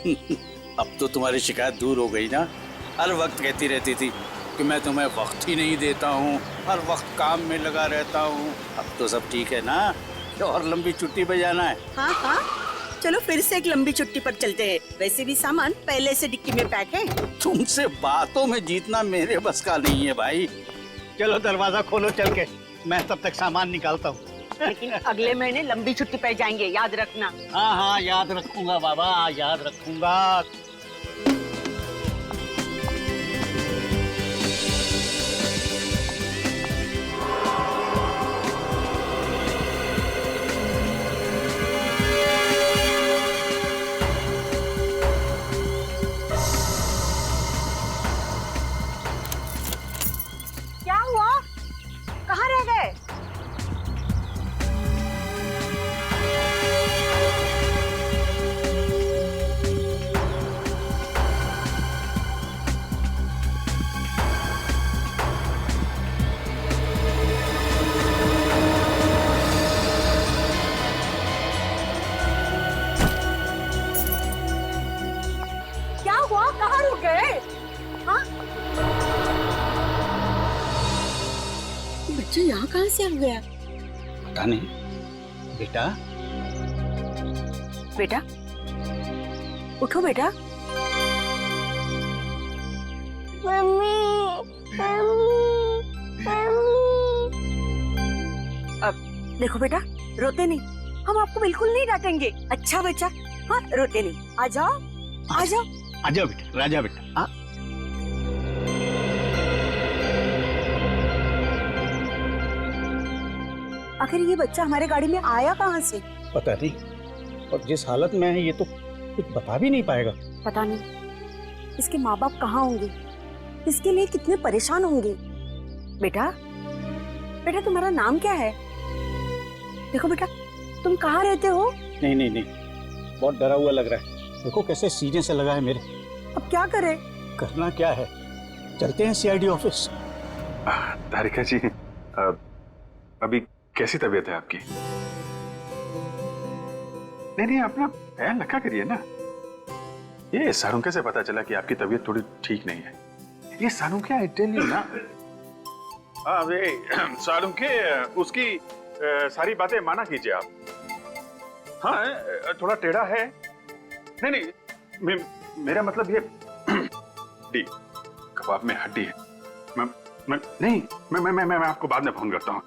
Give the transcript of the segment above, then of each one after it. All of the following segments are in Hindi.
अब तो तुम्हारी शिकायत दूर हो गई ना। हर वक्त कहती रहती थी कि मैं तुम्हें वक्त ही नहीं देता हूँ, हर वक्त काम में लगा रहता हूँ। अब तो सब ठीक है ना? और लंबी छुट्टी पे जाना है? हाँ हाँ, चलो फिर से एक लंबी छुट्टी पर चलते हैं। वैसे भी सामान पहले से डिक्की में पैक है। तुमसे बातों में जीतना मेरे बस का नहीं है भाई। चलो दरवाजा खोलो चल के, मैं तब तक सामान निकालता हूँ। लेकिन अगले महीने लंबी छुट्टी पर जाएंगे, याद रखना। हाँ हाँ याद रखूंगा बाबा, याद रखूंगा। क्या हुआ? कहाँ रह गए? क्या हुआ? कहाँ रुक गए? हाँ? बच्चा यहाँ कहाँ से आ गया? पता नहीं। बेटा बेटा उठो बेटा। मम्मी, अब देखो बेटा, रोते नहीं, हम आपको बिल्कुल नहीं डांटेंगे। अच्छा बच्चा, हाँ रोते नहीं। आ जाओ आ जाओ। आजा बेटा, राजा बेटा। आखिर ये बच्चा हमारे गाड़ी में आया कहाँ से? पता नहीं, और जिस हालत में है ये तो कुछ बता भी नहीं पाएगा। पता नहीं इसके माँ बाप कहाँ होंगे, इसके लिए कितने परेशान होंगे। बेटा बेटा तुम्हारा नाम क्या है? देखो बेटा, तुम कहाँ रहते हो? नहीं नहीं नहीं, बहुत डरा हुआ लग रहा है। देखो कैसे सीने से लगा है मेरे। अब क्या करें? करना क्या है, चलते हैं सीआईडी ऑफिस। तारिका जी, अभी कैसी तबीयत है आपकी? नहीं, अपना ख्याल रखा करिए ना। ये सारुंके से पता चला कि आपकी तबीयत थोड़ी ठीक नहीं है। ये सारुंके, आई टेल यू ना। हाँ वे सारुंके, उसकी सारी बातें माना कीजिए आप। हाँ थोड़ा टेढ़ा है। नहीं, मेरा मतलब ये डी कबाब में हड्डी है। मैं आपको बाद में फोन करता हूँ।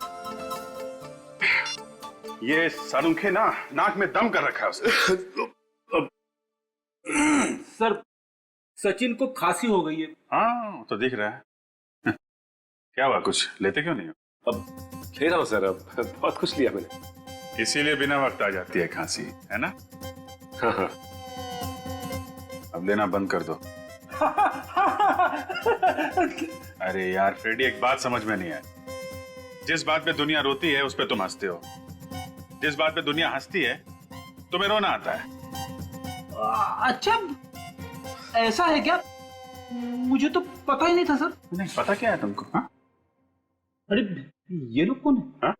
ये सारुंखे ना नाक में दम कर रखा है उसने। सर, सचिन को खांसी हो गई है। हाँ तो दिख रहा है। क्या हुआ, कुछ लेते क्यों नहीं हो? अब ले रहा हूं सर, अब बहुत कुछ लिया मैंने। इसीलिए बिना वक्त आ जाती है खांसी, है ना? हाँ। अब लेना बंद कर दो। अरे यार फ्रेडी, एक बात समझ में नहीं आई। जिस बात पे दुनिया रोती है उस पे तुम हंसते हो, जिस बात पे दुनिया हंसती है तुम्हें रोना आता है। अच्छा, ऐसा है क्या? मुझे तो पता ही नहीं था सर। नहीं पता क्या है तुमको? हाँ? अरे ये लोग कौन है? हाँ?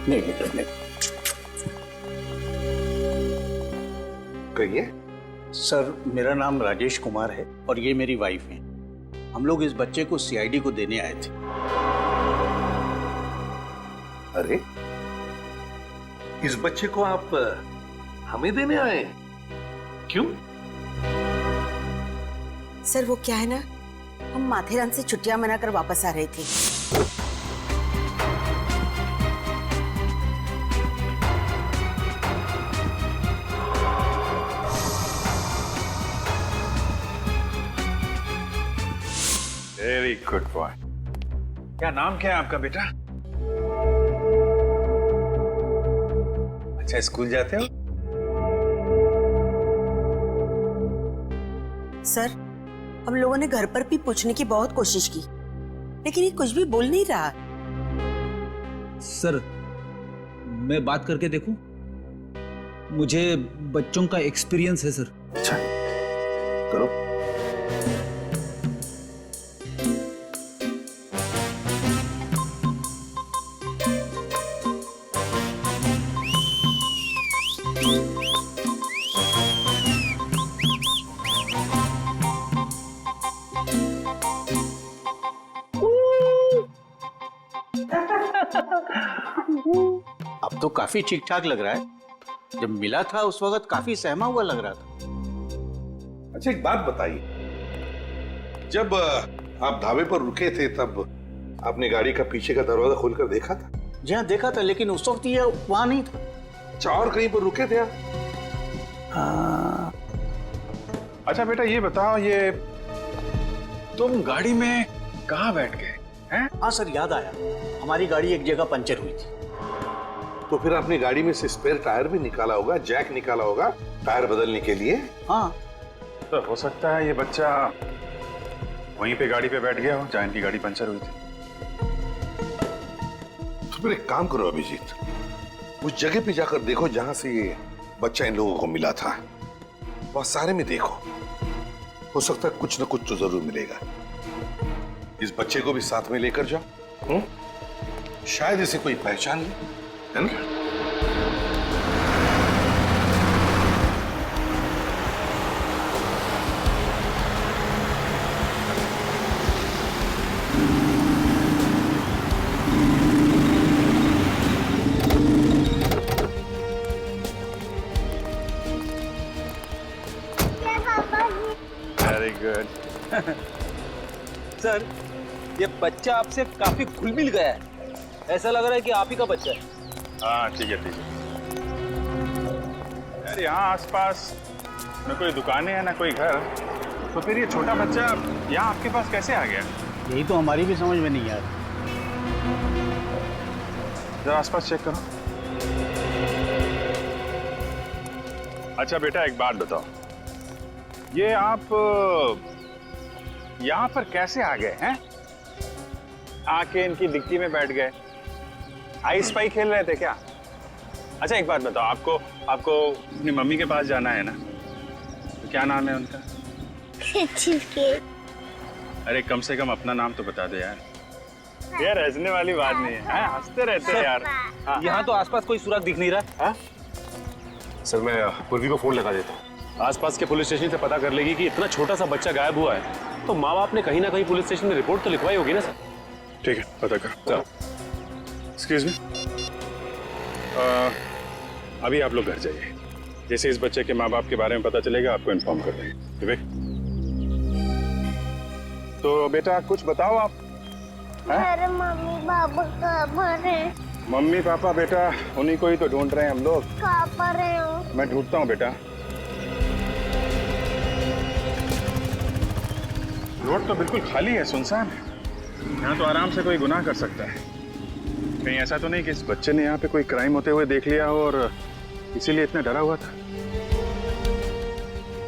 नहीं बेटा नहीं। कहिए। सर मेरा नाम राजेश कुमार है और ये मेरी वाइफ है। हम लोग इस बच्चे को सीआईडी को देने आए थे। अरे, इस बच्चे को आप हमें देने आए? क्यों? सर वो क्या है ना, हम माथेरान से छुट्टियां मनाकर वापस आ रहे थे। Very good boy. क्या नाम क्या है आपका बेटा? अच्छा स्कूल जाते हो? सर हम लोगों ने घर पर भी पूछने की बहुत कोशिश की, लेकिन ये कुछ भी बोल नहीं रहा। सर मैं बात करके देखूं? मुझे बच्चों का एक्सपीरियंस है सर। अच्छा करो। अब तो काफी ठीक ठाक लग रहा है। जब मिला था उस वक्त काफी सहमा हुआ लग रहा था। अच्छा एक बात बताइए, जब आप ढाबे पर रुके थे तब आपने गाड़ी का पीछे का दरवाजा खोलकर देखा था? जी हाँ, देखा था, लेकिन उस वक्त ये वहां नहीं था। अच्छा, और कहीं पर रुके थे आप? हाँ। अच्छा बेटा ये बताओ, ये तुम गाड़ी में कहाँ बैठ गए हैं? हाँ सर, याद आया, हमारी गाड़ी एक जगह पंचर हुई थी। तो फिर आपने गाड़ी में से स्पेयर टायर भी निकाला होगा, जैक निकाला होगा टायर बदलने के लिए। हाँ, तो हो सकता है ये बच्चा वहीं पे गाड़ी पे बैठ गया हो जहाँ इनकी गाड़ी पंचर हुई थी। तो फिर एक काम करो अभिजीत, उस जगह पे जाकर देखो जहां से ये बच्चा इन लोगों को मिला था। वहां सारे में देखो, हो सकता है कुछ न कुछ तो जरूर मिलेगा। इस बच्चे को भी साथ में लेकर जाओ, शायद इसे कोई पहचान ले, है ना? Very good. सर, ये बच्चा आपसे काफी घुल मिल गया है। ऐसा लग रहा है कि आप ही का बच्चा है। हाँ ठीक है ठीक है। यार यहाँ आसपास न कोई दुकानें हैं ना कोई घर, तो फिर ये छोटा बच्चा यहाँ आपके पास कैसे आ गया? यही तो हमारी भी समझ में नहीं आ रहा। जरा आसपास चेक करो। अच्छा बेटा एक बात बताओ, ये आप यहाँ पर कैसे आ गए हैं? आके इनकी डिक्की में बैठ गए, आई स्पाई खेल रहे थे क्या? अच्छा एक बात बताओ, आपको अपनी मम्मी के पास जाना है ना, तो क्या नाम है उनका? अरे कम से कम अपना नाम तो बता दे यार। यार हंसने वाली बात नहीं है, हंसते रहते हैं यार। हाँ। यहाँ तो आसपास कोई सुराग दिख नहीं रहा। हाँ? सर मैं पूर्वी को फोन लगा देता हूँ। आसपास के पुलिस स्टेशन से पता कर लेगी कि इतना छोटा सा बच्चा गायब हुआ है, तो माँ बाप ने कहीं ना कहीं पुलिस स्टेशन में रिपोर्ट तो लिखवाई होगी ना सर। ठीक है, पता कर। एक्सक्यूज मी, अभी आप लोग घर जाइए। जैसे इस बच्चे के माँ बाप के बारे में पता चलेगा आपको इन्फॉर्म कर देंगे। विवेक, तो बेटा कुछ बताओ आप। मेरे मम्मी पापा कहाँ पर हैं? मम्मी पापा बेटा उन्हीं को ही तो ढूंढ रहे हैं हम लोग। कहाँ पर हैं वो? मैं ढूंढता हूँ बेटा। रोड तो बिल्कुल खाली है, सुनसान है। यहाँ तो आराम से कोई गुनाह कर सकता है। कहीं ऐसा तो नहीं कि इस बच्चे ने यहाँ पे कोई क्राइम होते हुए देख लिया हो और इसीलिए इतना डरा हुआ था।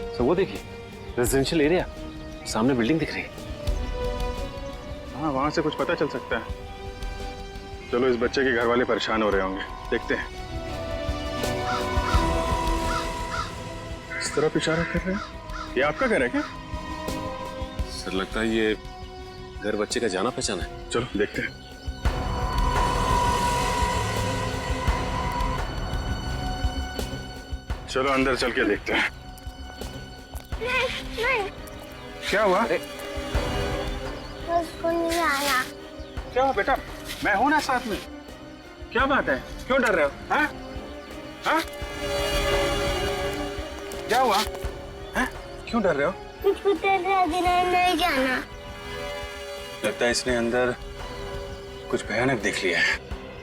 सर वो देखिए, रेजिडेंशियल एरिया, सामने बिल्डिंग दिख रही है। हाँ, वहां से कुछ पता चल सकता है। चलो, इस बच्चे के घर वाले परेशान हो रहे होंगे, देखते हैं। इस तरफ इशारा कर रहे हैं। ये आपका घर है क्या? सर लगता है ये घर बच्चे का जाना पहचाना है। चलो देखते हैं। चलो अंदर चल के देखते हैं। नहीं, क्या हुआ? उसको नहीं आना। क्या हुआ बेटा? मैं हूं ना साथ में। क्या बात है? क्यों डर रहे हो? हाँ? हाँ? क्या हुआ? हाँ? क्यों डर रहे हो? मुझको तेरे आगे नहीं जाना। लगता है इसने अंदर कुछ भयानक देख लिया है।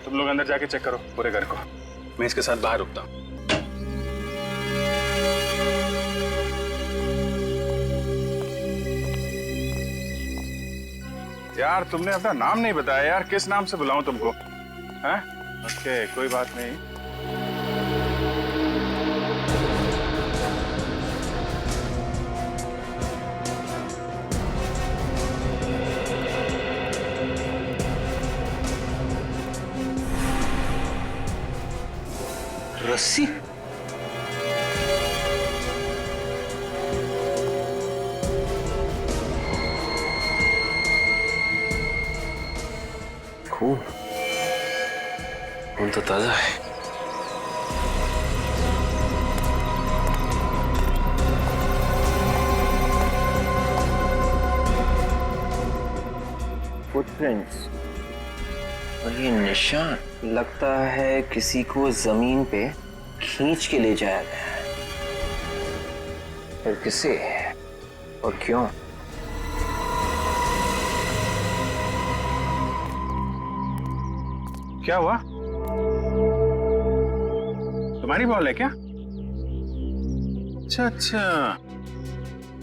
तुम लोग अंदर जाके चेक करो पूरे घर को। मैं इसके साथ बाहर रुकता हूँ। यार तुमने अपना नाम नहीं बताया यार, किस नाम से बुलाऊं तुमको? हैं? ओके, कोई बात नहीं। रस्सी? खून तो ताजा है। फुटप्रिंट्स और ये निशान लगता है किसी को जमीन पे खींच के ले जाया गया है। और किसे और क्यों? क्या हुआ? तुम्हारी बॉल है क्या? अच्छा अच्छा,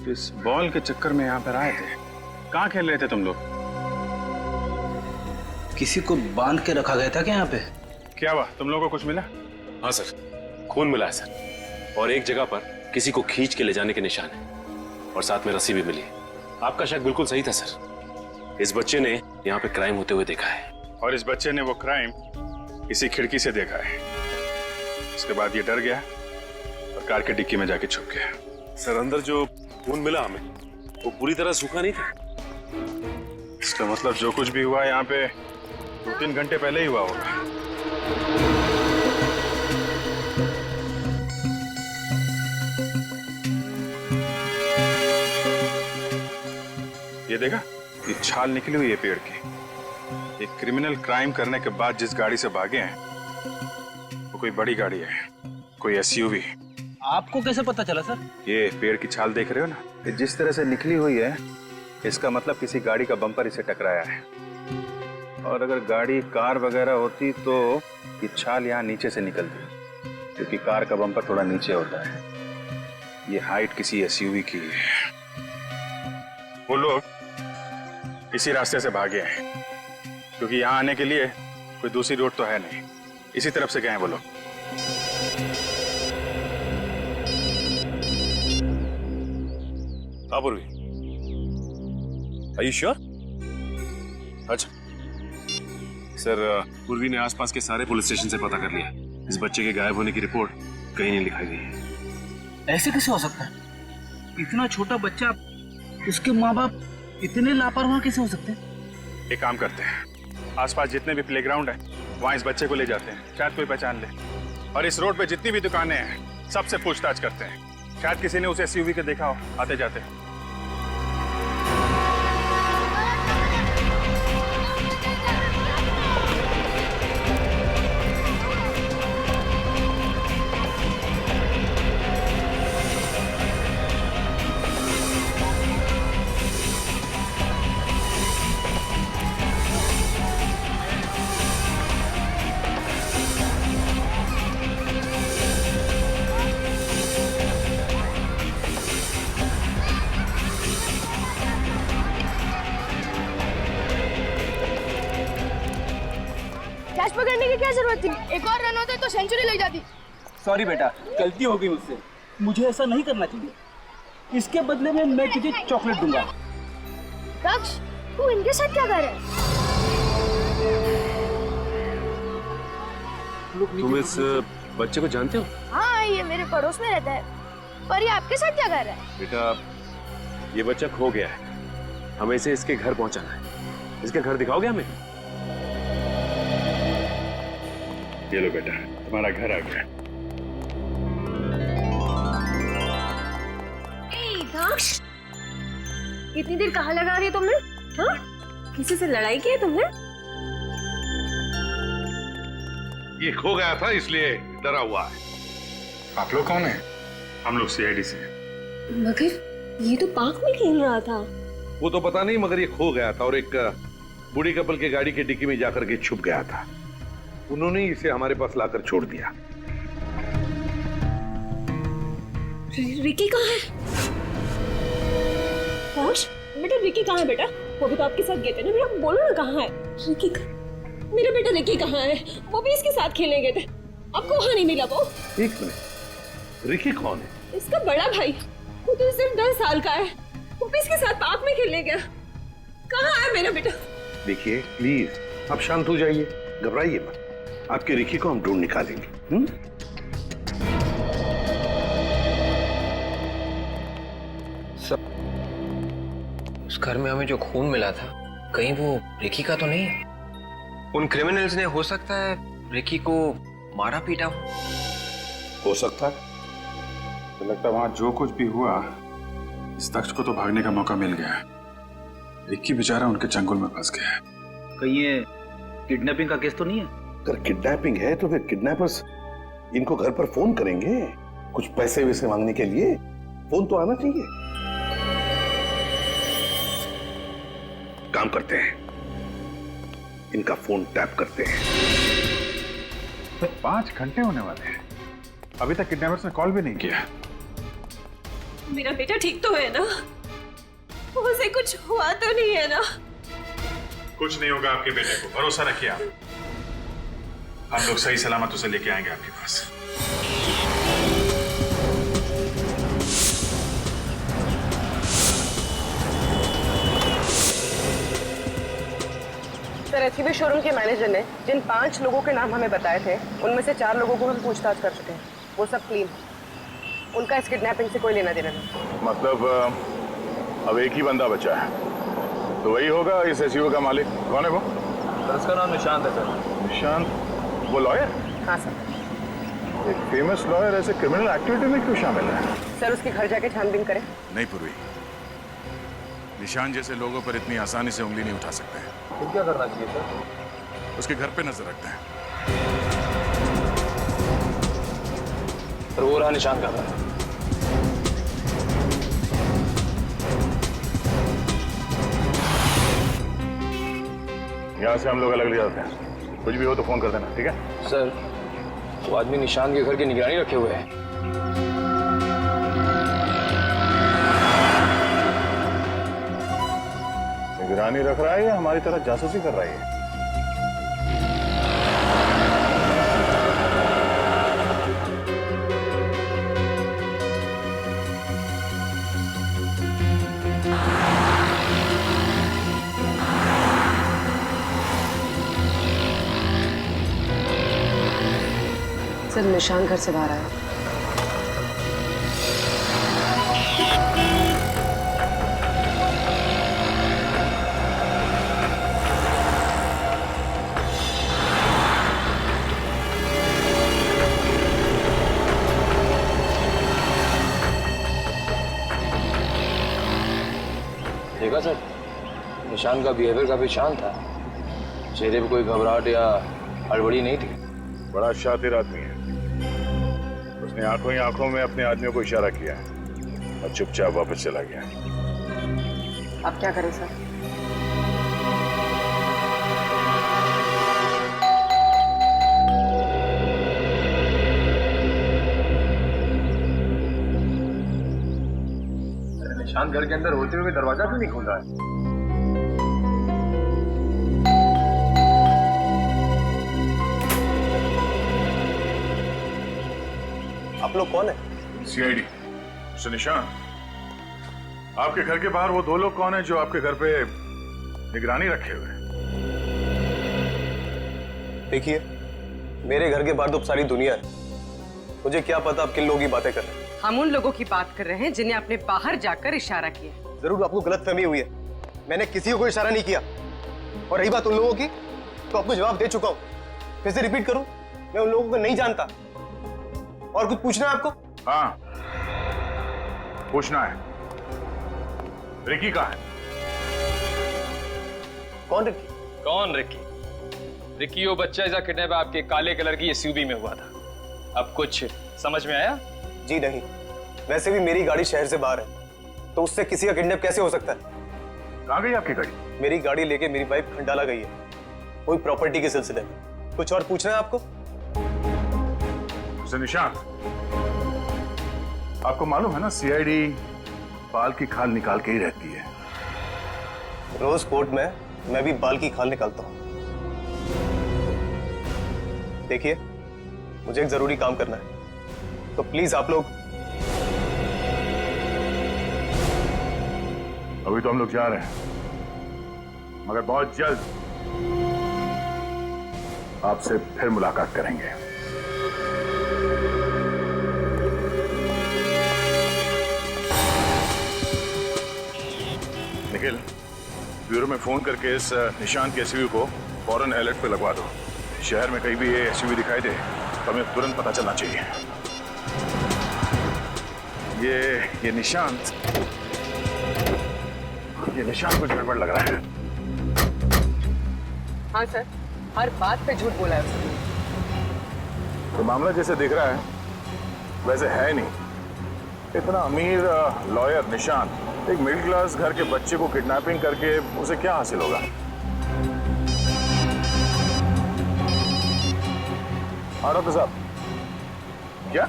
तो इस बॉल के चक्कर में यहाँ पर आए थे। कहाँ खेल रहे थे तुम लोग? किसी को बांध के रखा गया था क्या यहाँ पे? क्या हुआ, तुम लोगों को कुछ मिला? हाँ सर, खून मिला है सर, और एक जगह पर किसी को खींच के ले जाने के निशान है, और साथ में रस्सी भी मिली है। आपका शक बिल्कुल सही था सर। इस बच्चे ने यहाँ पे क्राइम होते हुए देखा है, और इस बच्चे ने वो क्राइम इसी खिड़की से देखा है। उसके बाद ये डर गया और कार के डिक्की में जाके छुप गया। सर अंदर जो खून मिला हमें वो पूरी तरह सूखा नहीं था। इसका मतलब जो कुछ भी हुआ यहाँ पे 2-3 घंटे पहले ही हुआ होगा। ये देखा, ये छाल निकली हुई है पेड़ की। एक क्रिमिनल क्राइम करने के बाद जिस गाड़ी से भागे हैं वो कोई बड़ी गाड़ी है, कोई एसयूवी। आपको कैसे पता चला सर? ये पेड़ की छाल देख रहे हो ना, ये जिस तरह से निकली हुई है, इसका मतलब किसी गाड़ी का बम्पर इसे टकराया है। और अगर गाड़ी कार वगैरह होती तो ये छाल यहाँ नीचे से निकलती, क्योंकि कार का बम्पर थोड़ा नीचे होता है। ये हाइट किसी एसयूवी की है। वो लोग इसी रास्ते से भागे हैं, क्योंकि यहाँ आने के लिए कोई दूसरी रोड तो है नहीं। इसी तरफ से गए हैं वो लोग। हाँ पूर्वी, Are you sure? अच्छा सर, पूर्वी ने आसपास के सारे पुलिस स्टेशन से पता कर लिया। इस बच्चे के गायब होने की रिपोर्ट कहीं नहीं लिखाई गई है। ऐसे कैसे हो सकता है? इतना छोटा बच्चा, उसके माँ बाप इतने लापरवाह कैसे हो सकते हैं? एक काम करते हैं, आसपास जितने भी प्लेग्राउंड है वहाँ इस बच्चे को ले जाते हैं, शायद कोई पहचान ले। और इस रोड पे जितनी भी दुकानें हैं सबसे पूछताछ करते हैं, शायद किसी ने उसे एसयूवी के देखा हो आते जाते। कैच पकड़ने की क्या जरूरत थी? एक और रन होते तो सेंचुरी लग जाती। सॉरी बेटा, गलती हो गई मुझसे। मुझे ऐसा नहीं करना चाहिए। इसके बदले में मैं तुझे चॉकलेट दूंगा। दक्ष, तू इनके साथ क्या कर रहा है? तुम इस बच्चे को जानते हो? हाँ, ये मेरे पड़ोस में रहता है। पर ये आपके साथ क्या कर रहा है? बेटा, ये बच्चा खो गया है, हमें इसे इसके घर पहुंचाना है। इसके घर दिखाओगे हमें? ये लो बेटा, तुम्हारा घर आ गया। दक्ष, इतनी देर कहाँ लगा रही है तुमने? हाँ? किसी से लड़ाई की है तुमने? ये खो गया था इसलिए डरा हुआ है। आप लोग कौन हैं? हम लोग सीआईडी से हैं। मगर ये तो पार्क में खेल रहा था। वो तो पता नहीं, मगर ये खो गया था और एक बूढ़ी कपल के गाड़ी की डिक्की में जाकर के छुप गया था। उन्होंने इसे हमारे पास लाकर छोड़ दिया। रिकी कहाँ है? दक्ष, बेटा रिकी कहाँ है बेटा? वो भी तो आपके साथ गए थे ना बेटा, बोलो ना कहाँ है रिकी? मेरा बेटा रिकी कहाँ है? वो भी इसके साथ खेलने गए थे, आपको वहाँ नहीं मिला वो? एक मिनट, रिकी कौन है? इसका बड़ा भाई, वो तो सिर्फ 10 साल का है। वो भी इसके साथ पार्क में खेलने गया। कहाँ है मेरा बेटा? देखिए प्लीज, आप शांत हो जाइए, घबराइए मत। आपके रिकी को हम ढूंढ निकालेंगे। उस घर में हमें जो खून मिला था, कहीं वो रिकी का तो नहीं है? उन क्रिमिनल्स ने हो सकता है रिकी को मारा पीटा हो सकता है। तो लगता है वहां जो कुछ भी हुआ, इस दक्ष को तो भागने का मौका मिल गया। रिक्की बेचारा उनके चंगुल में फंस गया है। कहीं ये किडनैपिंग का केस तो नहीं है? अगर किडनैपिंग है तो फिर किडनैपर्स इनको घर पर फोन करेंगे कुछ पैसे वैसे मांगने के लिए। फोन तो आना चाहिए। काम करते हैं, इनका फोन टैप करते हैं। 5 घंटे होने वाले हैं, अभी तक किडनैपर्स ने कॉल भी नहीं किया। मेरा बेटा ठीक तो है ना? उसे कुछ हुआ तो नहीं है ना? कुछ नहीं होगा आपके बेटे को, भरोसा रखिए आप। हम लोग सही सलामत उसे लेके आएंगे आपके पास। सर, एसयूवी शोरूम के मैनेजर ने जिन 5 लोगों के नाम हमें बताए थे, उनमें से 4 लोगों को हम पूछताछ कर चुके हैं। वो सब क्लीन, उनका इस किडनैपिंग से कोई लेना देना नहीं। मतलब अब एक ही बंदा बचा है, तो वही होगा इस एसयूवी का मालिक। कौन है वो? सर उसका नाम निशांत है सर। निशांत? वो लॉयर? हाँ सर। एक फेमस लॉयर ऐसे क्रिमिनल एक्टिविटी में क्यों शामिल है? सर, उसके घर जाके छानबीन करें। नहीं पूर्वी, निशांत जैसे लोगों पर इतनी आसानी से उंगली नहीं उठा सकते हैं। तो क्या करना चाहिए सर? उसके घर पे नजर रखते हैं। सर वो रहा निशांत का घर। यहाँ से हम लोग अलग ले जाते हैं। कुछ भी हो तो फोन कर देना, ठीक है? सर वो आदमी निशांत के घर की निगरानी रखे हुए है। निगरानी रख रहा है या हमारी तरह जासूसी कर रहा है? सर, निशान घर से बाहर आया। देखा सर, निशान का बिहेवियर काफी शांत था। चेहरे पे कोई घबराहट या हड़बड़ी नहीं थी। बड़ा शातिर आदमी है। उसने आंखों ही आंखों में अपने आदमियों को इशारा किया और चुपचाप वापस चला गया। अब क्या करें सर? निशांत घर के अंदर होते हुए दरवाजा क्यों नहीं खोल रहा है? आप लोग कौन है? सीआईडी। मिस्टर निशांत, आपके घर के बाहर वो 2 लोग कौन है जो आपके घर पे निगरानी रखे हुए हैं? देखिए, मेरे घर के बाहर तो सारी दुनिया है। मुझे क्या पता आप किन लोगों की बातें कर रहे हैं। हम उन लोगों की बात कर रहे हैं जिन्हें आपने बाहर जाकर इशारा किया। जरूर आपको गलतफहमी हुई है। मैंने किसी को इशारा नहीं किया। और रही बात उन लोगों की, तो आपको जवाब दे चुका हूं। फिर से रिपीट करूं, मैं उन लोगों को नहीं जानता। और कुछ पूछना है आपको? हाँ, पूछना है। रिकी कहाँ है? कौन रिकी? कौन रिकी? रिकी वो बच्चा ऐसा किडनैप आपके काले कलर की एसयूवी में हुआ था। अब कुछ समझ में आया? जी नहीं। वैसे भी मेरी गाड़ी शहर से बाहर है, तो उससे किसी का किडनैप कैसे हो सकता है? कहाँ गई आपकी गाड़ी? मेरी गाड़ी लेके मेरी वाइफ खंडाला गई है, कोई प्रॉपर्टी के सिलसिले में। कुछ और पूछना है आपको? निशांत, आपको मालूम है ना, सीआईडी बाल की खाल निकाल के ही रहती है। रोज कोर्ट में मैं भी बाल की खाल निकालता हूं। देखिए, मुझे एक जरूरी काम करना है, तो प्लीज आप लोग। अभी तो हम लोग जा रहे हैं, मगर बहुत जल्द आपसे फिर मुलाकात करेंगे। निखिल, ब्यूरो में फोन करके इस निशांत के एसयूवी को फौरन अलर्ट पे लगवा दो। शहर में कहीं भी ये एसयूवी दिखाई दे तो हमें तुरंत पता चलना चाहिए। ये निशांत ये निशान कुछ गड़बड़ लग रहा है। हाँ सर, हर बात पे झूठ बोला है उसने। तो मामला जैसे दिख रहा है वैसे है नहीं। इतना अमीर लॉयर निशान एक मिडिल क्लास घर के बच्चे को किडनैपिंग करके उसे क्या हासिल होगा? हाँ डॉक्टर साहब, क्या?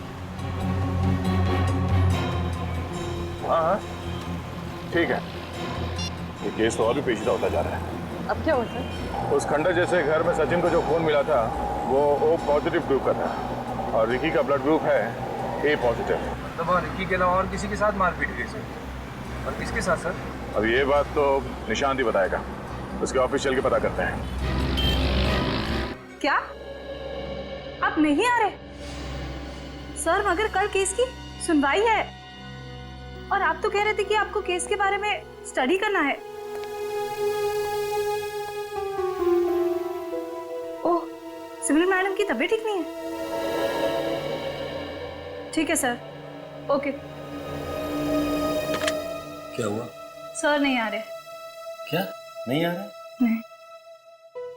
हाँ, ठीक है। ये केस तो और भी पेचीदा होता जा रहा है। अब क्या हुआ सर? उस खंडर जैसे घर में सचिन को जो खून मिला था वो O पॉजिटिव ग्रुप का था और रिकी का ब्लड ग्रुप है A पॉजिटिव। तब रिकी के अलावा और किसी के साथ मारपीट हुई सर? और किसके साथ सर? अब ये बात तो निशांत ही बताएगा। उसके ऑफिस चल के पता करते हैं। क्या आप नहीं आ रहे सर? मगर कल केस की सुनवाई है और आप तो कह रहे थे कि आपको केस के बारे में स्टडी करना है। ओह, सिमरन मैडम की तबीयत ठीक नहीं है। ठीक है सर, ओके। क्या हुआ? सर नहीं आ रहे। क्या नहीं आ रहा? नहीं।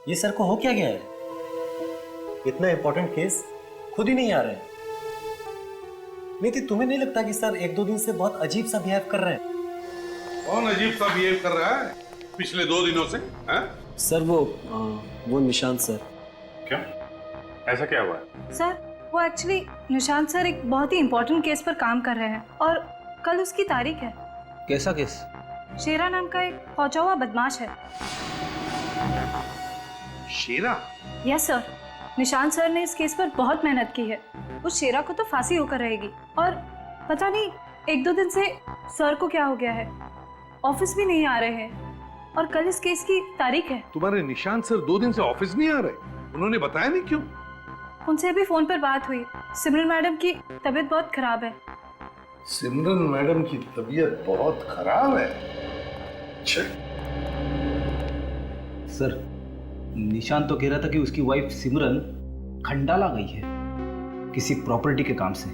ये सर को हो क्या गया है? इतना इंपॉर्टेंट केस खुद ही नहीं आ रहे हैं। नीति, तुम्हें नहीं लगता कि सर एक दो दिन से बहुत अजीब सा बिहेव कर रहे हैं? कौन अजीब सा बिहेव कर रहा है पिछले 2 दिनों से? सर वो निशांत सर। क्या? ऐसा क्या हुआ? सर वो एक्चुअली निशांत सर एक बहुत ही इम्पोर्टेंट केस पर काम कर रहे हैं और कल उसकी तारीख है। कैसा केस? शेरा नाम का एक पहुंचा हुआ बदमाश है। शेरा? यस सर, निशांत सर ने इस केस पर बहुत मेहनत की है। उस शेरा को तो फांसी होकर रहेगी और पता नहीं 1-2 दिन से सर को क्या हो गया है, ऑफिस भी नहीं आ रहे हैं और कल इस केस की तारीख है। तुम्हारे निशांत सर 2 दिन से ऑफिस नहीं आ रहे? उन्होंने बताया नहीं क्यों? उनसे अभी फोन पर बात हुई। सिमरन मैडम की तबीयत बहुत खराब है। सिमरन मैडम की तबीयत बहुत खराब है? सर, निशांत तो कह रहा था कि उसकी वाइफ सिमरन खंडाला गई है किसी प्रॉपर्टी के काम से,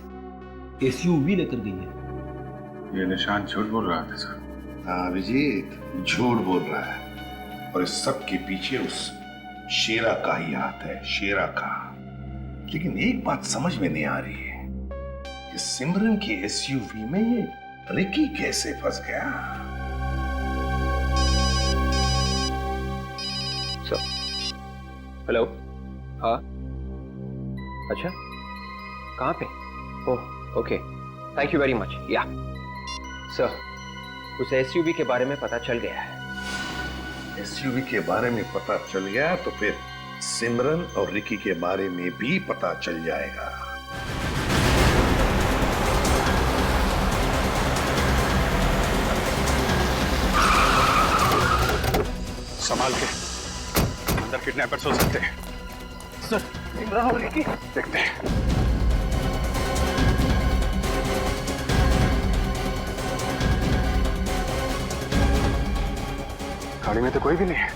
SUV लेकर गई है। ये निशान झूठ बोल रहा था सर। हाँ अभिजीत, झूठ बोल रहा है और इस सब के पीछे उस शेरा का ही हाथ है, शेरा का। लेकिन एक बात समझ में नहीं आ रही है कि सिमरन की SUV में ये रिकी कैसे फंस गया? हेलो। हाँ, अच्छा, कहाँ पे? Oh okay, thank you very much. या सर, उस SUV के बारे में पता चल गया है। SUV के बारे में पता चल गया तो फिर सिमरन और रिकी के बारे में भी पता चल जाएगा। संभाल के, अंदर किडनैपर्स हो सकते हैं। सर, सिमरन और रिकी देखते हैं। गाड़ी में तो कोई भी नहीं है।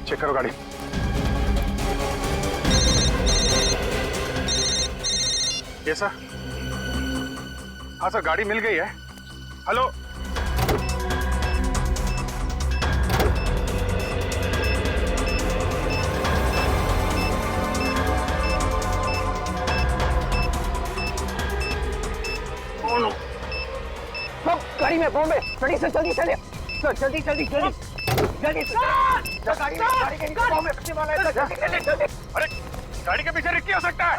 चेक करो गाड़ी। ये सर? हाँ सर, गाड़ी मिल गई है। हेलो, गाड़ी में बॉम्बे, जल्दी से जल्दी चलिए सर, जल्दी जल्दी जल्दी जल्दी गाड़ी के बॉम्बे फंसने वाला है, जल्दी चलिए जल्दी। अरे गाड़ी के पीछे रिक्की हो सकता है।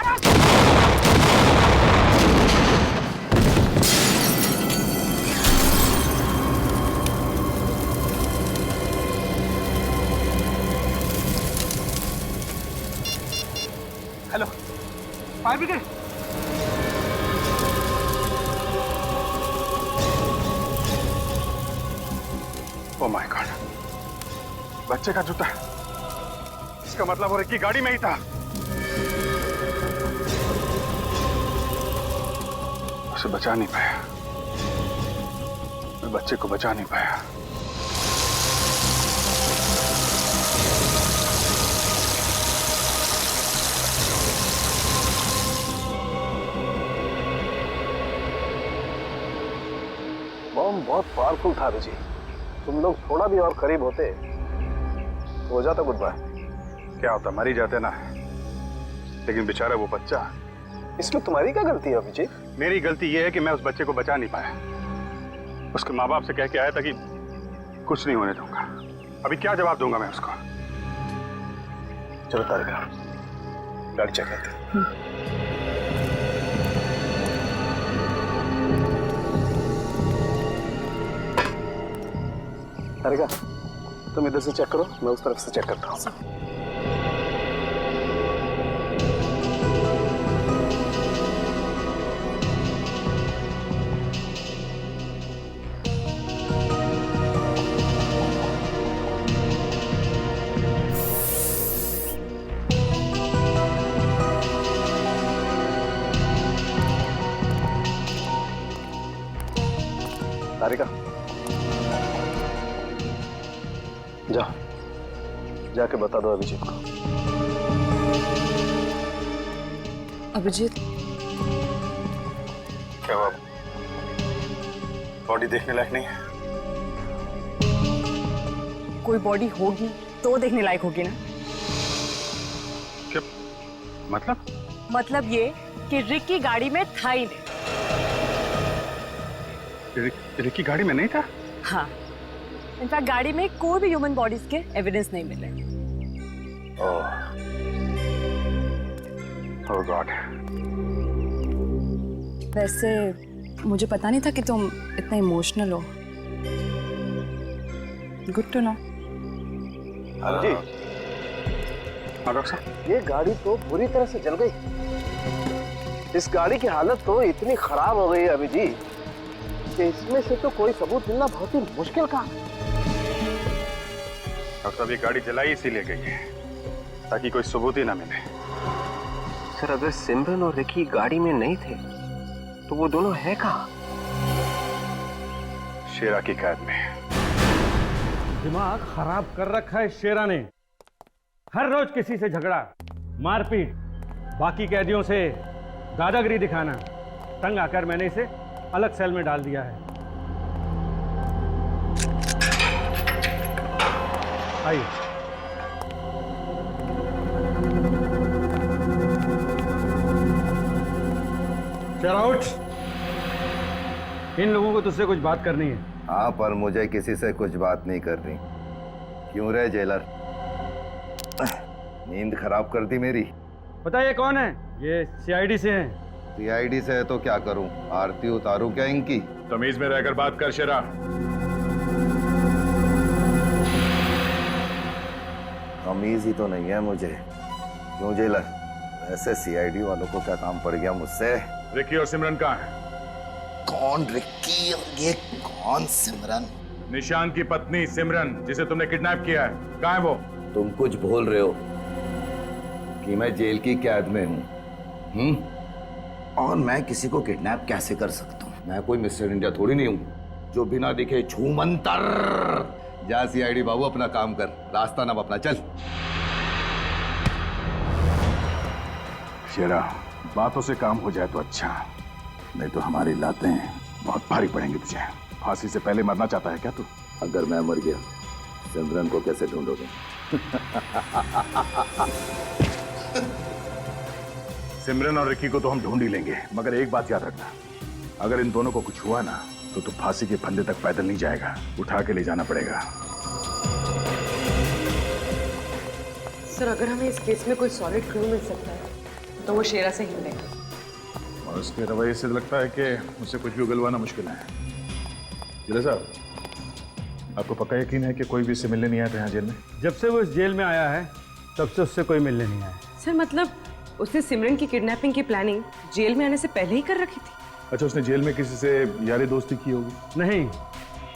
Hello, fire brigade. Oh my God, बच्चे का जूता। इसका मतलब वो रिक्की गाड़ी में ही था। उसे बचा नहीं पाया, मैं बच्चे को बचा नहीं पाया। बम बहुत पावरफुल था अभिजीत। तुम लोग थोड़ा भी और करीब होते तो हो जाता गुड बाय। क्या होता, मर ही जाते ना। लेकिन बेचारा वो बच्चा। इसमें तुम्हारी क्या गलती है अभिजीत? मेरी गलती ये है कि मैं उस बच्चे को बचा नहीं पाया। उसके माँ बाप से कह के आया था कि कुछ नहीं होने दूंगा। अभी क्या जवाब दूंगा मैं उसको? चलो तारिका, गाड़ी चेक करते हैं। तारिका, तुम इधर से चेक करो, मैं उस तरफ से चेक करता हूँ। तारिका, जाके बता दो अभिजीत को। अभिजीत, क्या हुआ? बॉडी देखने लायक नहीं है? कोई बॉडी होगी तो देखने लायक होगी ना। क्या मतलब? मतलब ये कि रिकी गाड़ी में था ही नहीं। रिकी गाड़ी में नहीं था? हाँ, इनफैक्ट गाड़ी में कोई भी ह्यूमन बॉडीज के एविडेंस नहीं मिले। ओह गॉड। वैसे मुझे पता नहीं था कि तुम इतना इमोशनल हो। Good to know. हाँ जी। हाँ डॉक्टर साहब। ये गाड़ी तो पूरी तरह से जल गई। इस गाड़ी की हालत तो इतनी खराब हो गई है अभिजीत कि इसमें से तो कोई सबूत मिलना बहुत ही मुश्किल काम है। डॉक्टर साहब, ये गाड़ी जलाई इसीलिए गई है ताकि कोई सबूत ही ना मिले। सर, अगर सिमरन और रिकी गाड़ी में नहीं थे तो वो दोनों है कहाँ? शेरा की कैद में। दिमाग खराब कर रखा है शेरा ने। हर रोज किसी से झगड़ा, मारपीट, बाकी कैदियों से दादागिरी दिखाना। तंग आकर मैंने इसे अलग सेल में डाल दिया है। आइए। शेरा उठ। इन लोगों को तुझसे कुछ बात करनी है। हाँ, पर मुझे किसी से कुछ बात नहीं करनी। क्यों रे जेलर? नींद खराब कर दी मेरी। बताइए कौन है? ये सीआईडी से हैं। सीआईडी से है तो क्या करूं? आरती उतारूं क्या इनकी? तमीज में रहकर बात कर शेरा। तमीज ही तो नहीं है मुझे। क्यों जेलर? ऐसे सीआईडी वालों को क्या काम पड़ गया मुझसे? रिकी और सिमरन कहाँ है? कौन रिकी और ये कौन सिमरन? निशान की पत्नी सिमरन, जिसे तुमने किडनैप किया है, कहाँ है वो? तुम कुछ भूल रहे हो कि मैं जेल की कैद में हूँ। और मैं किसी को किडनैप कैसे कर सकता हूँ? मैं कोई मिस्टर इंडिया थोड़ी नहीं हूँ जो बिना दिखे छू मंतर। जा सीआईडी बाबू, अपना काम कर, रास्ता ना अपना चल। शेरा, बातों से काम हो जाए तो अच्छा, नहीं तो हमारी लातें बहुत भारी पड़ेंगी तुझे। फांसी से पहले मरना चाहता है क्या तू? अगर मैं मर गया, सिमरन को कैसे ढूंढोगे? सिमरन और रिकी को तो हम ढूंढ ही लेंगे, मगर एक बात याद रखना, अगर इन दोनों को कुछ हुआ ना तो तू फांसी के फंदे तक पैदल नहीं जाएगा, उठा के ले जाना पड़ेगा। सर, अगर हमें इस केस में कोई सॉलिड क्लू मिल सकता है तो वो शेरा से ही मिलेगा। और उसके रवैये से लगता है कि मुझसे कुछ भी उगलवाना मुश्किल है। जिले साहब, आपको पक्का यकीन है कि कोई भी इससे मिलने नहीं आया था यहाँ जेल में? जब से वो इस जेल में आया है तब से उससे कोई मिलने नहीं आया। सर, मतलब उसने सिमरन की किडनैपिंग की प्लानिंग जेल में आने से पहले ही कर रखी थी। अच्छा, उसने जेल में किसी से यारी दोस्ती की होगी? नहीं,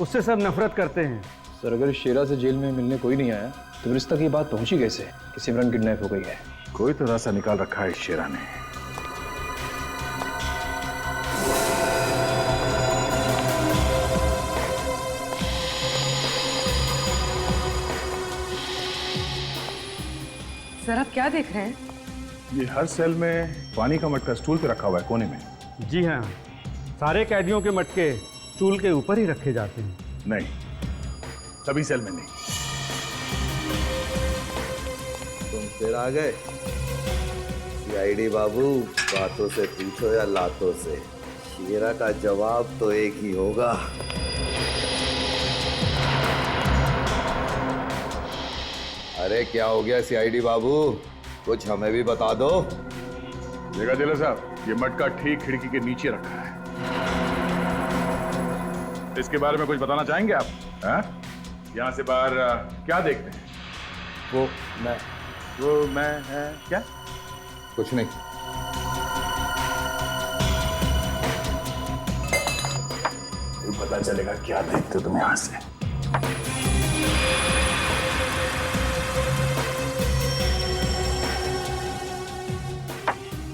उससे सब नफरत करते हैं। सर, अगर शेरा से जेल में मिलने कोई नहीं आया तो फिर इस तक ये बात पहुंची कैसे कि सिमरन किडनैप हो गई है? कोई तो रास्ता निकाल रखा है शेरा ने। सर, आप क्या देख रहे हैं? ये हर सेल में पानी का मटका स्टूल पे रखा हुआ है कोने में। जी हाँ, सारे कैदियों के मटके स्टूल के ऊपर ही रखे जाते हैं। नहीं, सभी सेल में नहीं। तुम फिर आ गए? सीआईडी बाबू, बातों से पूछो या लातों से, शेरा का जवाब तो एक ही होगा। अरे क्या हो गया सीआईडी बाबू, कुछ हमें भी बता दो। देखा जेलर साहब, ये मटका ठीक खिड़की के नीचे रखा है। इसके बारे में कुछ बताना चाहेंगे आप? हैं? यहाँ से बाहर क्या देखते हैं? वो मैं है क्या? कुछ नहीं। पता चलेगा क्या देखते हो तुम यहाँ से।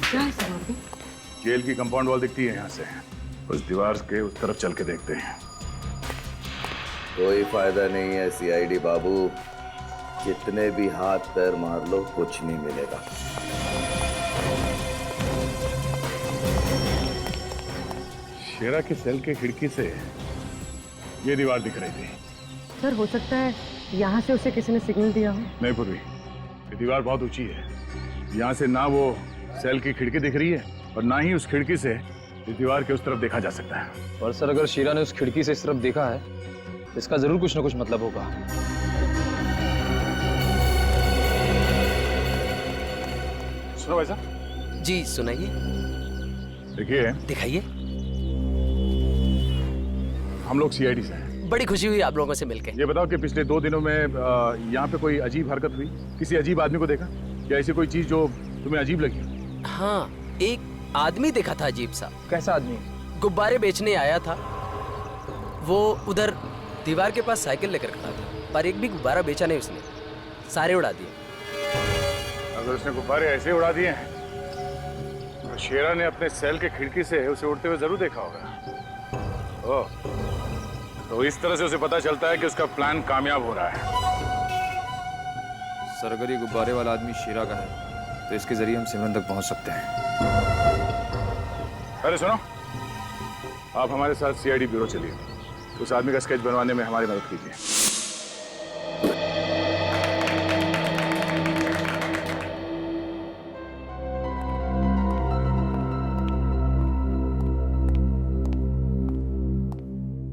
क्या है सर? जेल की कंपाउंड वॉल दिखती है यहाँ से। उस दीवार के उस तरफ चल के देखते हैं। कोई फायदा नहीं है सीआईडी बाबू, जितने भी हाथ पैर मार लो कुछ नहीं मिलेगा। शेरा के सेल के खिड़की से ये दीवार दिख रही थी। सर हो सकता है यहाँ से उसे किसी ने सिग्नल दिया हो। नहीं पूर्वी, ये दीवार बहुत ऊंची है। यहाँ से ना वो सेल की खिड़की दिख रही है और ना ही उस खिड़की से इस दीवार के उस तरफ देखा जा सकता है। और सर अगर शेरा ने उस खिड़की से इस तरफ देखा है तो इसका जरूर कुछ ना कुछ मतलब होगा। सुनो भाई साहब। जी सुनाइए। देखिए, दिखाइए। हम लोग सीआईडी से हैं। बड़ी खुशी हुई आप लोगों से मिलके। ये बताओ कि पिछले 2 दिनों में यहाँ पे कोई अजीब हरकत हुई? किसी अजीब आदमी को देखा या ऐसी कोई चीज जो तुम्हें अजीब लगी? हाँ, एक आदमी देखा था अजीब सा। कैसा आदमी? गुब्बारे बेचने आया था। वो उधर दीवार के पास साइकिल लेकर खड़ा था, पर एक भी गुब्बारा बेचा नहीं उसने, सारे उड़ा दिए। अगर उसने गुब्बारे ऐसे उड़ा दिए हैं तो शेरा ने अपने सेल के खिड़की से उसे उड़ते हुए जरूर देखा होगा। ओह, तो इस तरह से उसे पता चलता है कि उसका प्लान कामयाब हो रहा है। सर अगर ये गुब्बारे वाला आदमी शेरा का है तो इसके जरिए हम सिमरन तक पहुंच सकते हैं। अरे सुनो, आप हमारे साथ सीआईडी ब्यूरो चलिए। उस आदमी का स्केच बनवाने में हमारी मदद कीजिए।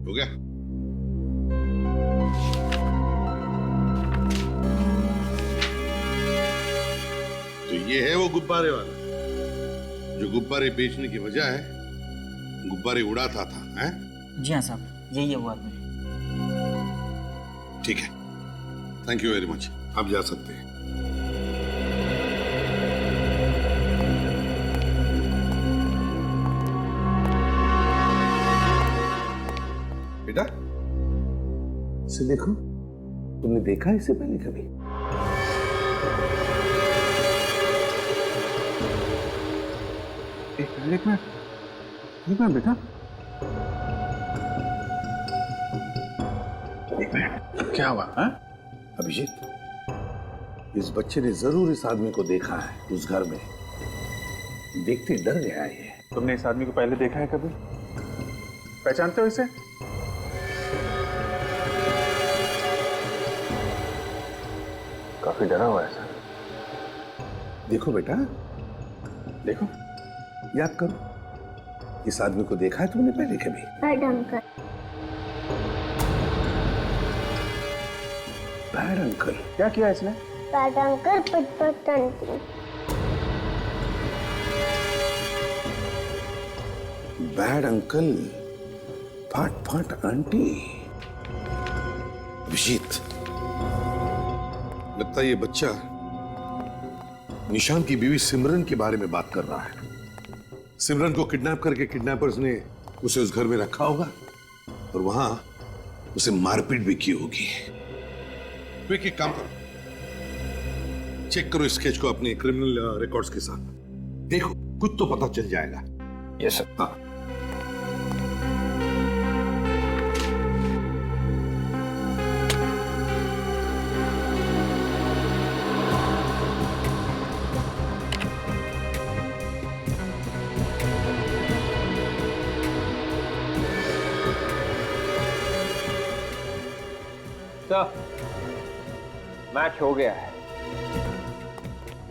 हो गया? तो ये है वो गुब्बारे वाला जो गुब्बारे बेचने की बजाय गुब्बारे उड़ाता था, हैं? जी हाँ साहब, यही है वो आदमी। ठीक है, थैंक यू वेरी मच। आप जा सकते हैं। बेटा, इसे देखो। तुमने देखा इसे पहले कभी? एक मिनट बेटा, एक मिनट, क्या हुआ? अभिजीत, इस बच्चे ने जरूर इस आदमी को देखा है उस घर में। देखते डर गया ये। तुमने इस आदमी को पहले देखा है कभी? पहचानते हो इसे? काफी डरा हुआ है सर। देखो बेटा, देखो, याद करो, इस आदमी को देखा है तुमने पहले कभी? Bad uncle. Bad uncle? क्या किया इसने? बैड अंकल पिट आंटी। बैड अंकल फाट फाट आंटी। अभिजीत, लगता है ये बच्चा निशान की बीवी सिमरन के बारे में बात कर रहा है। सिमरन को किडनैप करके किडनैपर्स ने उसे उस घर में रखा होगा और वहां उसे मारपीट भी की होगी। तो एक काम करो, चेक करो स्केच को अपने क्रिमिनल रिकॉर्ड्स के साथ। देखो, कुछ तो पता चल जाएगा। Yes sir. हाँ, सर, मैच हो गया है।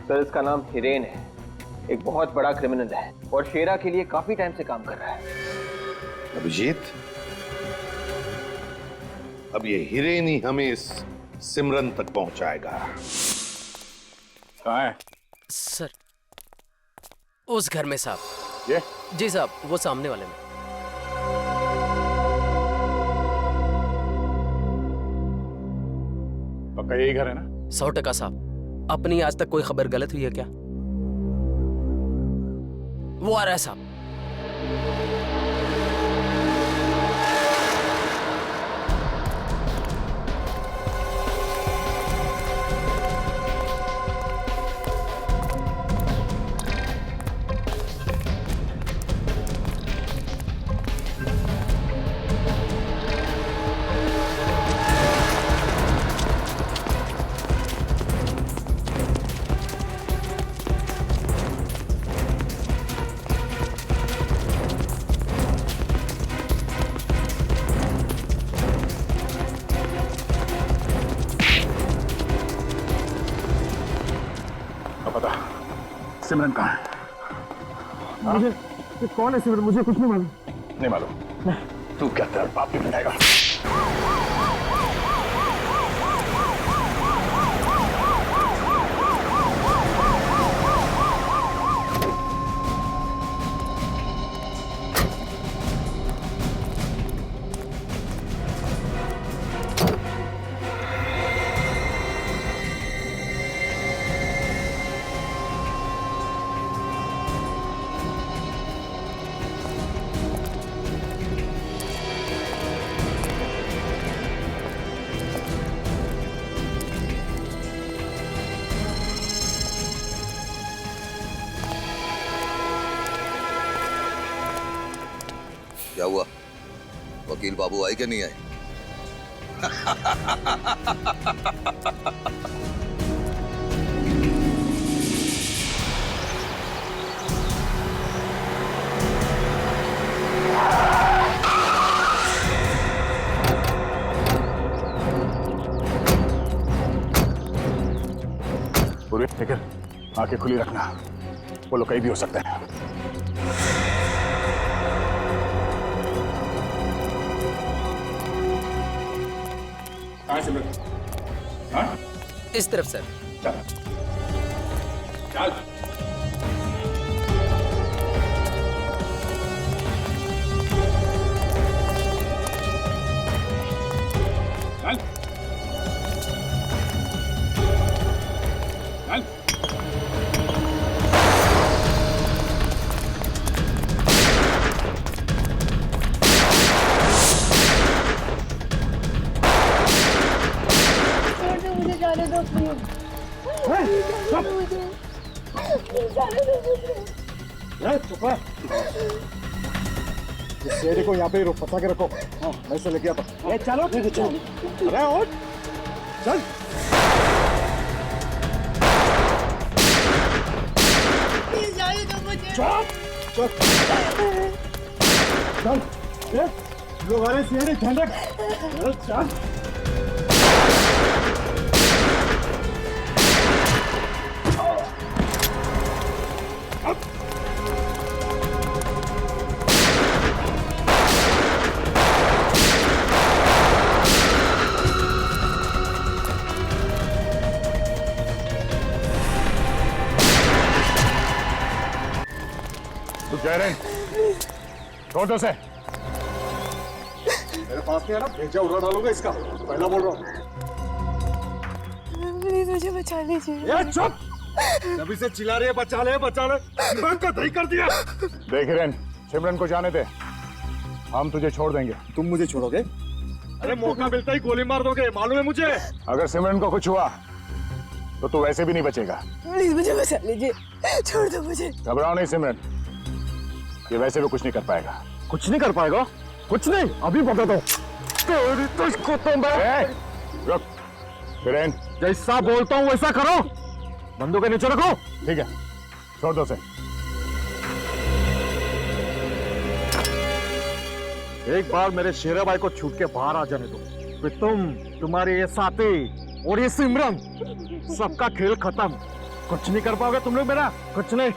सर, इसका नाम हिरेन है, एक बहुत बड़ा क्रिमिनल है और शेरा के लिए काफी टाइम से काम कर रहा है। अभिजीत, अब ये हिरेन ही हमें इस सिमरन तक पहुंचाएगा। कहाँ है सर? उस घर में साहब। ये? जी साहब, वो सामने वाले में। पक्का यही घर है ना? 100% साहब। अपनी आज तक कोई खबर गलत हुई है क्या? वो आ रहा है साहब। सिमरन कहाँ है? मुझे कौन है सिमरन? मुझे कुछ नहीं मालूम। नहीं मालूम? तू क्या तेरा बाप भी बताएगा? क्या हुआ? वकील बाबू आए क्या नहीं आए? पूरी लेकिन आंखें खुली रखना, वो लोग कहीं भी हो सकते हैं। इस तरफ सर। चल चल। मुझे जाने दो प्लीज। इस शेरे को यहाँ पे रोक, फंसा के रखो। हाँ, मैं इसे लेके आता हूँ। चलो चलो। अरे और चल। चल चल। लोग आ रहे शेरे, ध्यान रख। चल। तू जयरेन, छोड़ दो उसे। मेरे पास नहीं है ना, भेजा उड़ा डालूंगा इसका, पहला बोल रहा हूँ। प्लीज मुझे बचा लीजिए। चुप! जब इसे चिल्ला रही है बचा ले बचा ले, दिमाग का दही कर दिया। देख हिरेन, सिमरन को जाने दे, हम तुझे छोड़ देंगे। तुम मुझे छोड़ोगे? अरे मौका मिलता ही गोली मार दोगे, मालूम है मुझे। अगर सिमरन को कुछ हुआ तो तू वैसे भी नहीं बचेगा। प्लीज मुझे बचा लीजिए, छोड़ दो मुझे। घबराओ नहीं सिमरन, ये वैसे भी कुछ नहीं कर पाएगा। कुछ नहीं कर पाएगा? कुछ नहीं, अभी बता दो। रुक हिरेन, जैसा बोलता हूँ वैसा करो। बंदूक के नीचे रखो। ठीक है, छोड़ दो उसे। एक बार मेरे शेरा भाई को छूट के बाहर आ जाने दो, फिर तुम तुम्हारे ये साथी और ये सिमरन, सबका खेल खत्म। कुछ नहीं कर पाओगे तुम लोग मेरा, कुछ नहीं।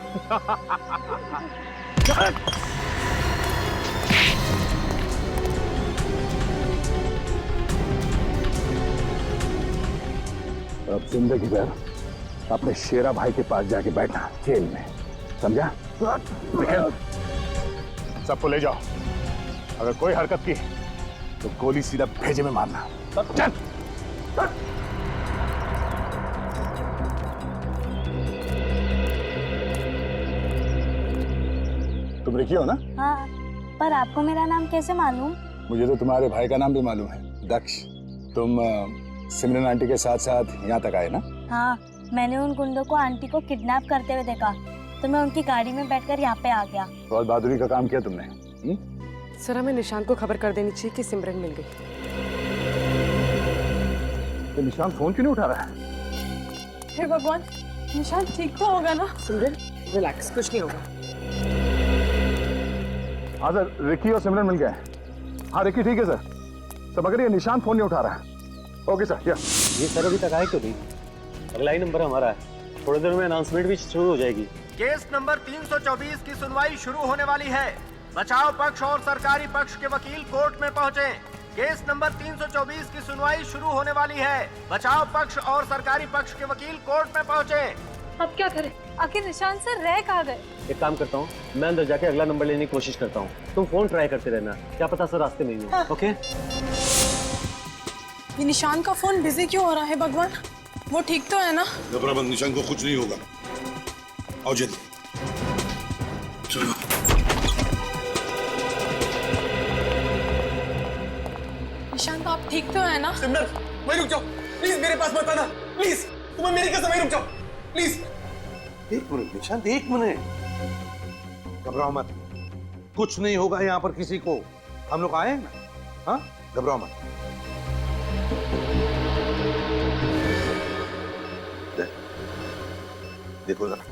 अब जिंदगी भर अपने शेरा भाई के पास जाके बैठना जेल में, समझा? सबको ले जाओ, अगर कोई हरकत की तो गोली सीधा भेजे में मारना। चल। तुम रिकी हो ना? हाँ, पर आपको मेरा नाम कैसे मालूम? मुझे तो तुम्हारे भाई का नाम भी मालूम है, दक्ष। तुम सिमरन आंटी के साथ साथ यहाँ तक आए ना? हाँ, मैंने उन गुंडों को आंटी को किडनैप करते हुए देखा, तो मैं उनकी गाड़ी में बैठकर यहाँ पे आ गया। बहुत बहादुरी का काम किया तुमने। सर, हमें निशांत को खबर कर देनी चाहिए कि सिमरन मिल गई। तो निशांत फोन क्यों नहीं उठा रहा है? हे भगवान, निशांत ठीक तो होगा ना? सिमरन रिलैक्स, कुछ नहीं होगा। हाँ सर, रिकी और सिमरन मिल गए। हाँ रिकी ठीक है सर, सब अगर ये निशांत फोन नहीं उठा रहा है। Okay sir. ये सर अभी तक आए क्यों नहीं? अगला ही नंबर हमारा है, थोड़ी देर में अनाउंसमेंट भी शुरू हो जाएगी। केस नंबर 324 की सुनवाई शुरू होने वाली है। बचाव पक्ष और सरकारी पक्ष के वकील कोर्ट में पहुंचे। केस नंबर 324 की सुनवाई शुरू होने वाली है। बचाव पक्ष और सरकारी पक्ष के वकील कोर्ट में पहुंचे। अब क्या करें? आखिर निशांत सर रह कहाँ गए? एक काम करता हूँ, मैं अंदर जाके अगला नंबर लेने की कोशिश करता हूँ, तुम फोन ट्राई करते रहना, क्या पता सर रास्ते में ही हो। ओके? ये निशांत का फोन बिजी क्यों हो रहा है भगवान? वो ठीक तो है ना? घबरा मत, निशांत को कुछ नहीं होगा। आओ जल्दी चलो। निशांत आप ठीक तो है ना? सिमरन, वहीं रुक जाओ प्लीज, मेरे पास मत आना प्लीज, तुम्हें मेरी कसम, वहीं रुक जाओ प्लीज। एक मिनट निशांत, एक मिनट, घबराओ मत, कुछ नहीं होगा यहाँ पर किसी को, हम लोग आए हैं ना। हाँ, घबराओ मत। देखो जरा,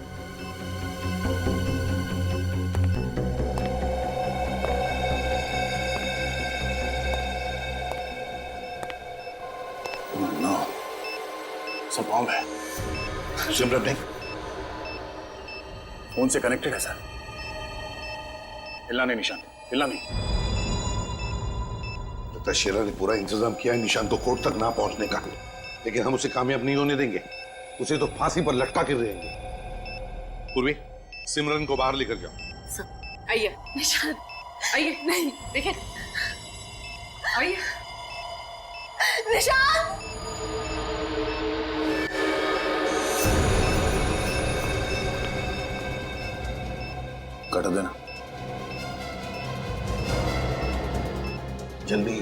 सब ऑन है। सिमरन नहीं, फोन से कनेक्टेड है सर। हिलना नहीं निशांत, हिलना नहीं। लगता है शेरा ने पूरा इंतजाम किया है निशांत को कोर्ट तक ना पहुंचने का, लेकिन हम उसे कामयाब नहीं होने देंगे, उसे तो फांसी पर लटका कर रहेंगे। पूर्वी, सिमरन को बाहर लेकर जाओ। आइए निशांत, आइए। नहीं देखिए, आइए निशांत। कट देना जल्दी।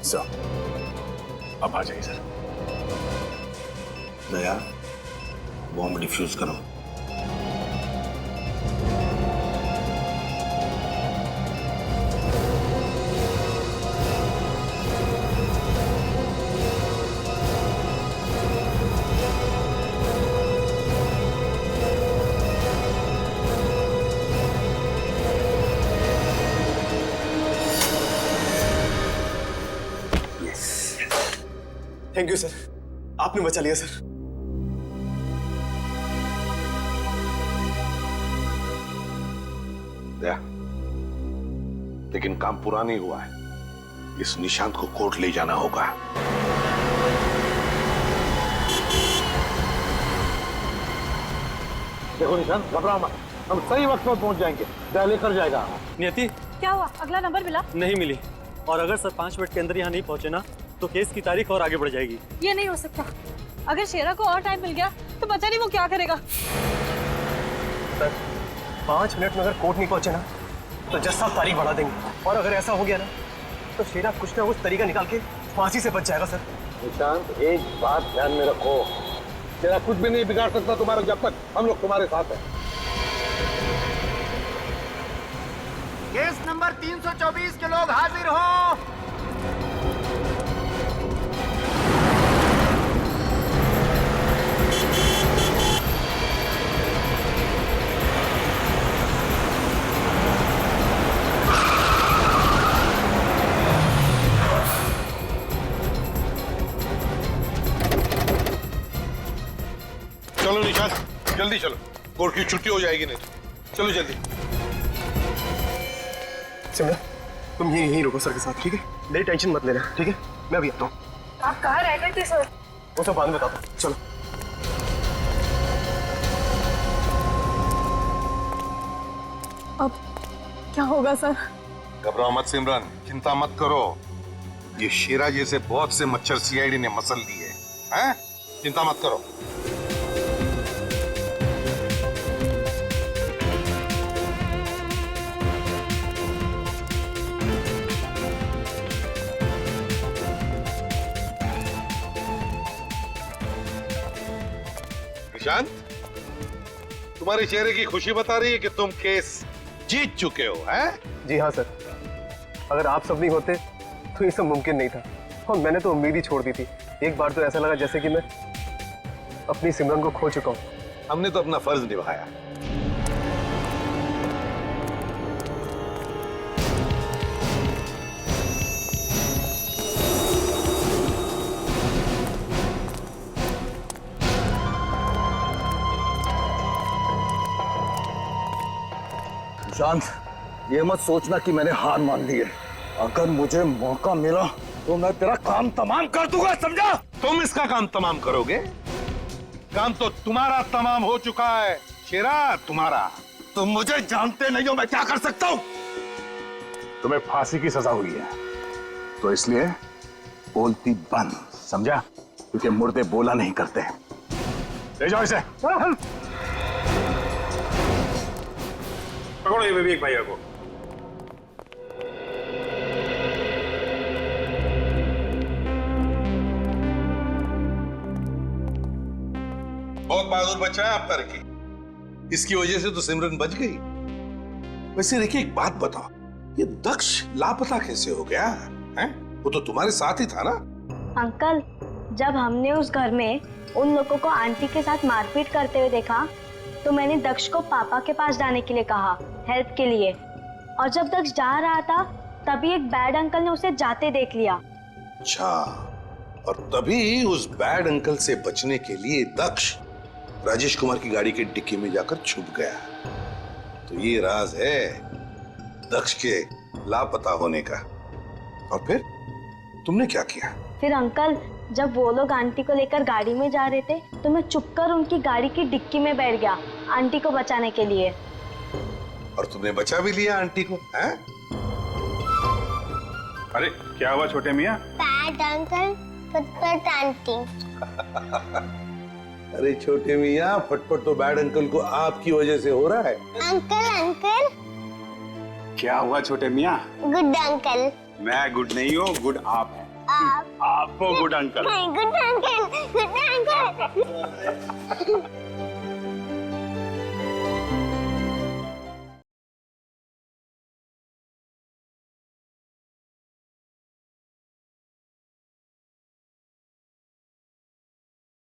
सर अब आ जाइए सर। दया, बॉम्ब डिफ्यूज करो। थैंक यू सर, आपने बचा लिया सर। दया, लेकिन काम पूरा नहीं हुआ है, इस निशांत को कोर्ट ले जाना होगा। देखो निशांत, घबराओ मत, हम सही वक्त पर पहुंच जाएंगे, दया लेकर जाएगा। नियति, क्या हुआ? अगला नंबर मिला? नहीं मिली, और अगर सर 5 मिनट के अंदर यहाँ नहीं पहुंचे ना तो केस की तारीख और आगे बढ़ जाएगी। ये नहीं हो सकता। अगर शेरा को और टाइम मिल गया तो पता नहीं वो क्या करेगा। सर 5 मिनट में अगर कोर्ट नहीं पहुंचे ना तो जज साहब तारीख बढ़ा देंगे, और अगर ऐसा हो गया ना तो शेरा कुछ ना कुछ तरीका निकाल के फांसी से बच जाएगा। सर निशांत, एक बात ध्यान में रखो, तेरा कुछ भी नहीं बिगाड़ सकता तुम्हारा, जब तक हम लोग तुम्हारे साथ हैं। केस नंबर 324 के लोग हाजिर हो। चलो निशान, जल्दी चलो, कोर्ट की छुट्टी हो जाएगी नहीं तो। चलो जल्दी। सिमरन, तुम यहीं रुको सर के साथ, ठीक है? मेरी टेंशन मत लेना, ठीक है? मैं अभी आता हूँ। आप कहाँ रह गए थे सर? वो सब बाद में बताता हूँ, चलो। अब क्या होगा सर? घबराओ मत सिमरन, चिंता मत करो। ये शेरा जैसे बहुत से मच्छर सीआईडी ने मसल लिए हैं? चिंता मत करो। निशांत, तुम्हारे चेहरे की खुशी बता रही है कि तुम केस जीत चुके हो, हैं? जी हाँ सर, अगर आप सब नहीं होते तो ये सब मुमकिन नहीं था, और मैंने तो उम्मीद ही छोड़ दी थी। एक बार तो ऐसा लगा जैसे कि मैं अपनी सिमरन को खो चुका हूँ। हमने तो अपना फर्ज निभाया। शांत, ये मत सोचना कि मैंने हार मान ली है। अगर मुझे मौका मिला तो मैं तेरा काम तमाम कर दूंगा, समझा? तुम इसका काम तमाम करोगे? काम तो तुम्हारा तमाम हो चुका है शेरा, तुम्हारा। तुम मुझे जानते नहीं हो, मैं क्या कर सकता हूँ? तुम्हें फांसी की सजा हुई है, तो इसलिए बोलती बंद, समझा? क्योंकि मुर्दे बोला नहीं करते हैं। ले जाओ इसे। पकड़ो ये विवेक भैया को। बहुत बहादुर बच्चा है आपका रखी, इसकी वजह से तो सिमरन बच गई। वैसे देखिए, एक बात बताओ, ये दक्ष लापता कैसे हो गया है? वो तो तुम्हारे साथ ही था ना? अंकल, जब हमने उस घर में उन लोगों को आंटी के साथ मारपीट करते हुए देखा तो मैंने दक्ष को पापा के पास जाने के लिए कहा, हेल्प के लिए। और जब दक्ष जा रहा था तभी एक बैड अंकल ने उसे जाते देख लिया। अच्छा, और तभी उस बैड अंकल से बचने के लिए दक्ष राजेश कुमार की गाड़ी के डिक्की में जाकर छुप गया। तो ये राज है दक्ष के लापता होने का। और फिर तुमने क्या किया? फिर अंकल, जब वो लोग आंटी को लेकर गाड़ी में जा रहे थे तो मैं चुपकर उनकी गाड़ी की डिक्की में बैठ गया आंटी को बचाने के लिए। और तुमने बचा भी लिया आंटी को, हैं? अरे क्या हुआ छोटे मियाँ? बैड अंकल, फटफट आंटी। अरे छोटे मियाँ, फटफट तो बैड अंकल को आपकी वजह से हो रहा है। Uncle uncle. क्या हुआ छोटे मियाँ? Good uncle. मैं गुड नहीं हूँ, गुड आप हैं। आप आपको good uncle. Good uncle, good uncle.